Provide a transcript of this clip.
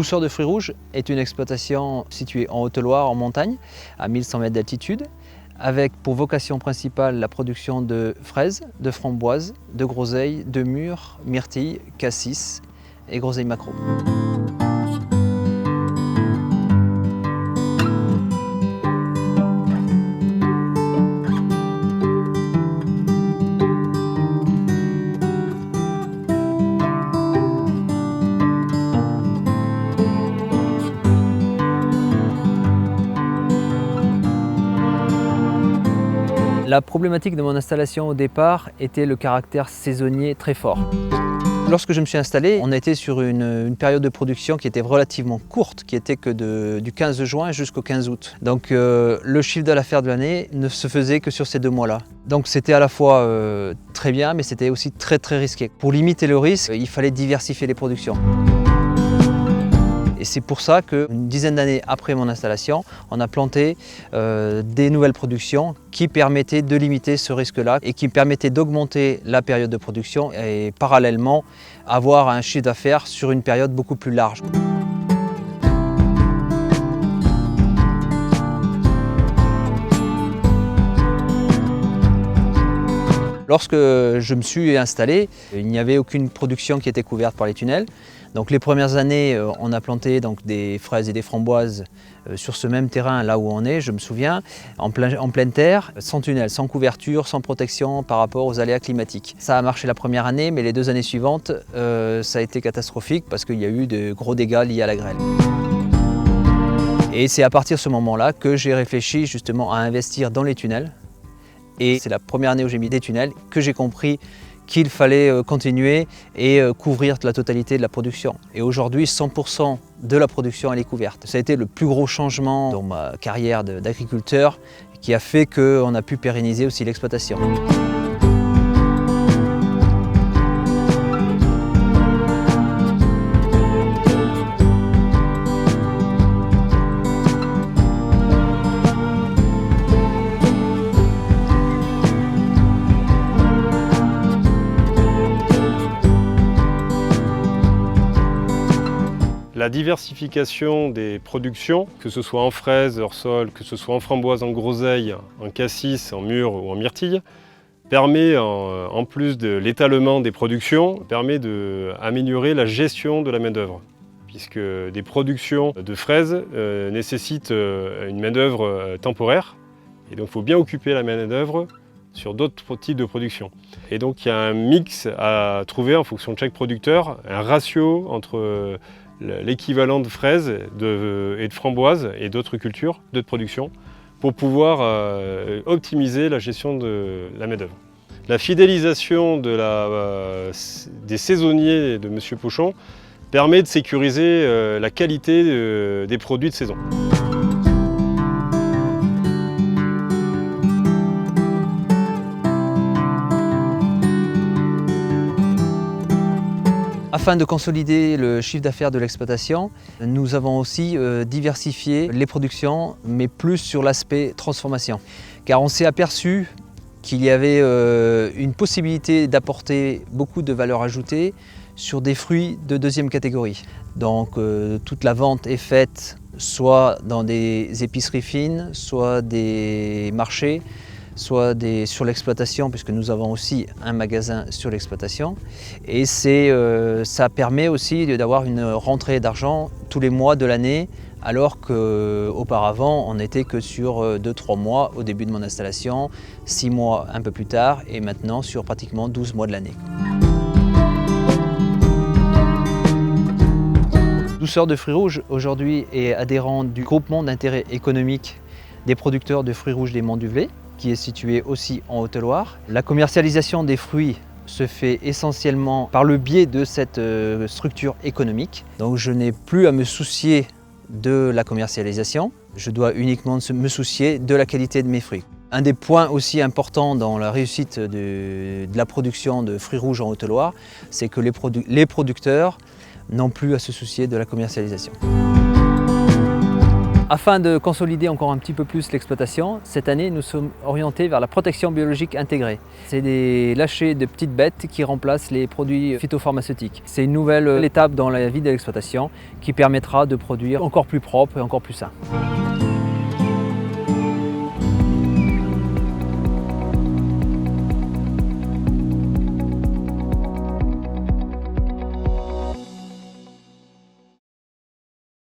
Douceur de fruits rouges est une exploitation située en Haute-Loire, en montagne, à 1100 mètres d'altitude, avec pour vocation principale la production de fraises, de framboises, de groseilles, de mûres, myrtilles, cassis et groseilles maquereaux. La problématique de mon installation au départ était le caractère saisonnier très fort. Lorsque je me suis installé, on était sur une période de production qui était relativement courte, qui était que du 15 juin jusqu'au 15 août. Donc le chiffre d'affaires de l'année ne se faisait que sur ces 2 mois-là. Donc c'était à la fois très bien, mais c'était aussi très risqué. Pour limiter le risque, il fallait diversifier les productions. Et c'est pour ça qu'une dizaine d'années après mon installation, on a planté des nouvelles productions qui permettaient de limiter ce risque-là et qui permettaient d'augmenter la période de production et parallèlement avoir un chiffre d'affaires sur une période beaucoup plus large. Lorsque je me suis installé, il n'y avait aucune production qui était couverte par les tunnels. Donc les premières années, on a planté des fraises et des framboises sur ce même terrain, là où on est, je me souviens, en pleine terre, sans tunnel, sans couverture, sans protection par rapport aux aléas climatiques. Ça a marché la première année, mais les 2 années suivantes, ça a été catastrophique parce qu'il y a eu de gros dégâts liés à la grêle. Et c'est à partir de ce moment-là que j'ai réfléchi justement à investir dans les tunnels. Et c'est la première année où j'ai mis des tunnels que j'ai compris qu'il fallait continuer et couvrir la totalité de la production. Et aujourd'hui, 100% de la production elle est couverte. Ça a été le plus gros changement dans ma carrière d'agriculteur qui a fait qu'on a pu pérenniser aussi l'exploitation. La diversification des productions, que ce soit en fraises, hors sol, que ce soit en framboises, en groseilles, en cassis, en mûres ou en myrtilles, permet, en plus de l'étalement des productions, permet d'améliorer la gestion de la main-d'œuvre. Puisque des productions de fraises nécessitent une main-d'œuvre temporaire. Et donc il faut bien occuper la main-d'œuvre sur d'autres types de production. Et donc il y a un mix à trouver en fonction de chaque producteur, un ratio entre l'équivalent de fraises et de framboises et d'autres cultures, d'autres productions, pour pouvoir optimiser la gestion de la main-d'œuvre. La fidélisation des saisonniers de M. Pochon permet de sécuriser la qualité des produits de saison. Afin de consolider le chiffre d'affaires de l'exploitation, nous avons aussi diversifié les productions, mais plus sur l'aspect transformation. Car on s'est aperçu qu'il y avait une possibilité d'apporter beaucoup de valeur ajoutée sur des fruits de 2e catégorie. Donc toute la vente est faite soit dans des épiceries fines, soit des marchés, soit sur l'exploitation, puisque nous avons aussi un magasin sur l'exploitation. Et ça permet aussi d'avoir une rentrée d'argent tous les mois de l'année, alors qu'auparavant, on n'était que sur 2-3 mois au début de mon installation, 6 mois un peu plus tard, et maintenant sur pratiquement 12 mois de l'année. Douceur de fruits rouges aujourd'hui est adhérent du groupement d'intérêt économique des producteurs de fruits rouges des Monts du Velay, qui est situé aussi en Haute-Loire. La commercialisation des fruits se fait essentiellement par le biais de cette structure économique. Donc je n'ai plus à me soucier de la commercialisation, je dois uniquement me soucier de la qualité de mes fruits. Un des points aussi importants dans la réussite de la production de fruits rouges en Haute-Loire, c'est que les producteurs n'ont plus à se soucier de la commercialisation. Afin de consolider encore un petit peu plus l'exploitation, cette année nous sommes orientés vers la protection biologique intégrée. C'est des lâchers de petites bêtes qui remplacent les produits phytopharmaceutiques. C'est une nouvelle étape dans la vie de l'exploitation qui permettra de produire encore plus propre et encore plus sain.